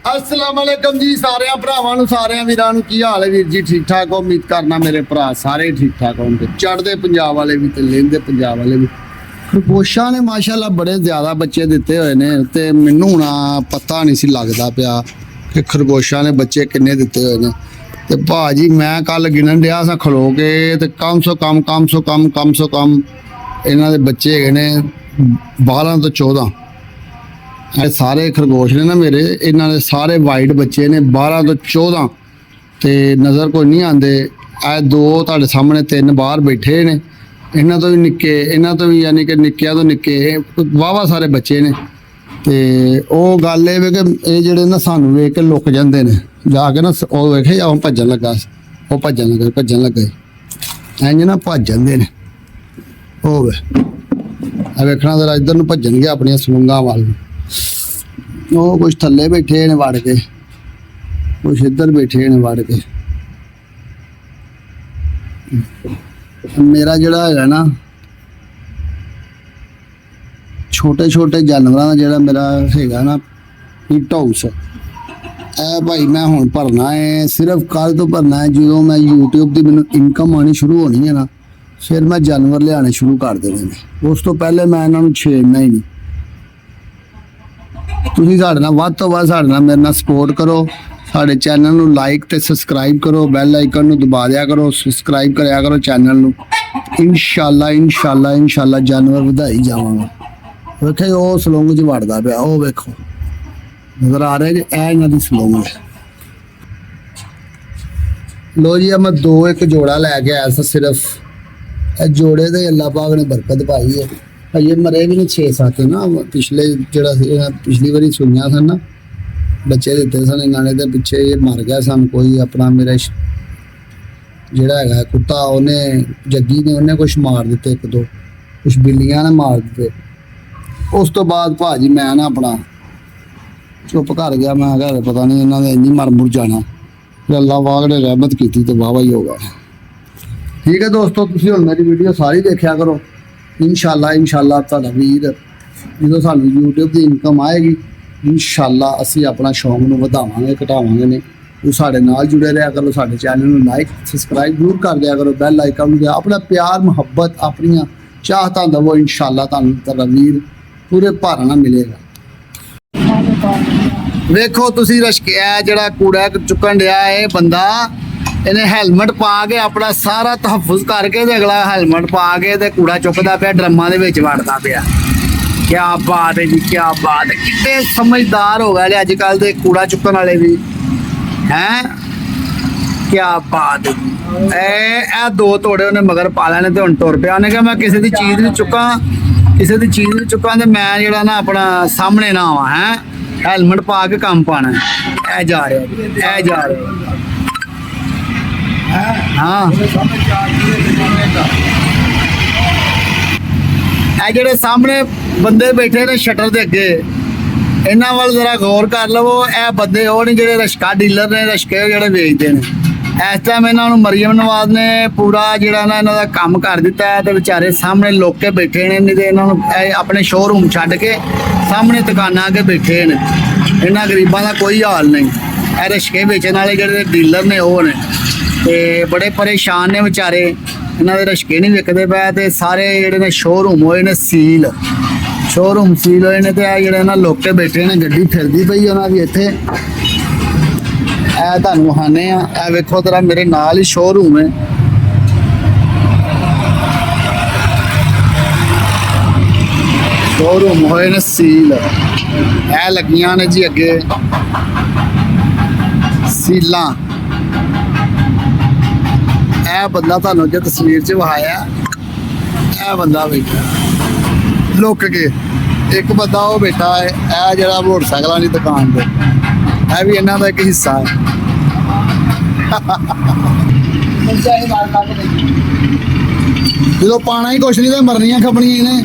अस्सलाम वालेकुम जी सारे भरावां नूं सारे वीरां नूं की हाल है वीर जी ठीक ठाक हो उम्मीद करना मेरे भरा सारे ठीक ठाक होंगे चढ़ते पंजाब वाले भी ते लेंदे पंजाब वाले भी खरगोशां ने माशाअल्लाह बड़े ज़्यादा बच्चे दिते हुए ने ते मैनूं हुण पता नहीं सी लगदा पिया कि खरगोशां ने बच्चे किन्ने दिते हुए ने ते भाजी मैं कल गिनन दिया सा खलो के ते कम सो कम इन्हां दे बच्चे हैगे ने 12 तो 14 सारे खरगोश ने ना मेरे इन्होंने सारे वाइट बच्चे ने 12 तो 14 ते नज़र कोई नहीं आते ए दो तुहाडे सामने 3 बाहर बैठे ने इन्हों तो भी निक्के इन्हों तो भी यानी कि निक्किया तो निक्के वाहवा सारे बच्चे ने ते ओ गल है कि ये जेडे ना सानू वेख के लुक जाते हैं जाके ना वो वेखे जा भजन लगा वो भजन लगे इंज ना भज जाते हैं वो वेखना जरा इधर नूं भजन गया अपन सलूंगा वाल वो कुछ थले बैठे ने वड़ के कुछ इधर बैठे ने वड़ के मेरा जड़ा है ना छोटे छोटे जानवरों का जड़ा मेरा है ना पिट हाउस ए भाई मैं हुण भरना है सिर्फ कल तो भरना है जो मैं यूट्यूब की मैनूं इनकम आनी शुरू होनी है ना फिर मैं जानवर लियाने शुरू कर देने ने उस तो पहले मैं इन्हों छेड़ना ही नहीं तुसीं साडे नाल वध तो वध साडे नाल मेरे नाल सपोर्ट करो साडे चैनल नूं लाइक ते सबसक्राइब करो बैल आइकन नूं दबा दिया करो सबसक्राइब करया करो चैनल नूं इंशाअल्लाह जानवर वधाई जावांगा वेखे ओ सलूंग च वड़दा पिया ओ वेखो नज़र आ रहा है इन्हां दी सलूंग है लो जी मैं दो एक जोड़ा लैके आया था सिर्फ जोड़े दे अल्लाह पाक ने बरकत पाई है ये मरे भी ने 6-7 ना पिछले जरा पिछली बारी सुनिया सन ना बच्चे दिते सन इन्होंने तो पिछे ये मर गया सन कोई अपना मेरा जड़ा है कुत्ता उन्हें जग्गी ने उन्हें कुछ मार दिते एक दो कुछ बिल्लियां ने मार दिते उस तो बाद भाजी मैं ना अपना चुप कर गया मैं पता नहीं इन्होंने इंज मर मुर जाना फिर अल्लाह पाक ने रहमत की तो वाह ही होगा ठीक है दोस्तों तुम हुण मेरी वीडियो सारी देखा करो इंशाअल्लाह तुहाडा वीर जो सानू यूट्यूब की इनकम आएगी इंशाअल्लाह असी अपना शौक नूं वधावांगे घटावांगे ने तुसीं साडे नाल जुड़े रहा करो साडे चैनल नूं लाइक सबसक्राइब जरूर कर दिया करो बैल आइकन नूं अपना प्यार मुहब्बत अपनी चाहतां दवो इंशाअल्लाह तुहानूं तुहाडा वीर पूरे भारा नाल मिलेगा वेखो तुसीं रशकिया जिहड़ा कूड़ा चुकन दिया है बंदा इन्हें हैलमेट पा के अपना सारा तहफुज करके ते अगला हैलमेट पा के ते कूड़ा चुकदा पिया ड्रमां दे विच वड़दा पिया क्या बात है जी क्या बात है कितने समझदार हो गए अजकल दे कूड़ा चुकन वाले भी हैं क्या बात है जी ए दो तोड़े उन्हें मगर पा लेने ते हुण तुर पिया उन्हें कहा मैं किसी दी चीज़ नहीं चुका ते मैं जेड़ा ना अपना सामने ना आवां हैं हैलमेट पा के काम पाना ऐ जा रहा हाँ जेडे सामने बंदे बैठे ने शटर के अगे इन्होंने वाल जरा गौर कर लवो ए बंदे वो नहीं जो रशका डीलर ने रशके जोड़े वेचते हैं इस टाइम इन्होंने मरियम नवाज ने पूरा जोड़ा ना इन्हों का काम कर दिता है तो बेचारे सामने लोके बैठे ने नहीं तो इन्होंने अपने शोरूम छड्ड के सामने दुकाना अगे बैठे हैं इन्होंने गरीबों का कोई हाल नहीं ए रशके बेचने वाले जो डीलर ने वो ने ते बड़े परेशान ने बेचारे इन्हों के रशके नहीं विकते पे ते सारे जोड़े ने शोरूम होए ने सील होए ने ते जोड़े ना लोके बैठे ने गड्डी फिरदी पई उन्होंने इत्थे ए तुहानूं विखाने आ वेखो तेरा मेरे नाल ही शोरूम है शोरूम होए ने सील ए लगियां ने जी अगे सीलां ए बंदा तुहानूं जो तस्वीर च विखाया ए बंदा बैठा लुक के एक बंदा वो बैठा है ए जिहड़ा मोटरसाइकिलों की दुकान पे ए भी इन्हां दा एक हिस्सा है जो पाना ही कुछ नहीं तो मरनियां खपनियां इन्हें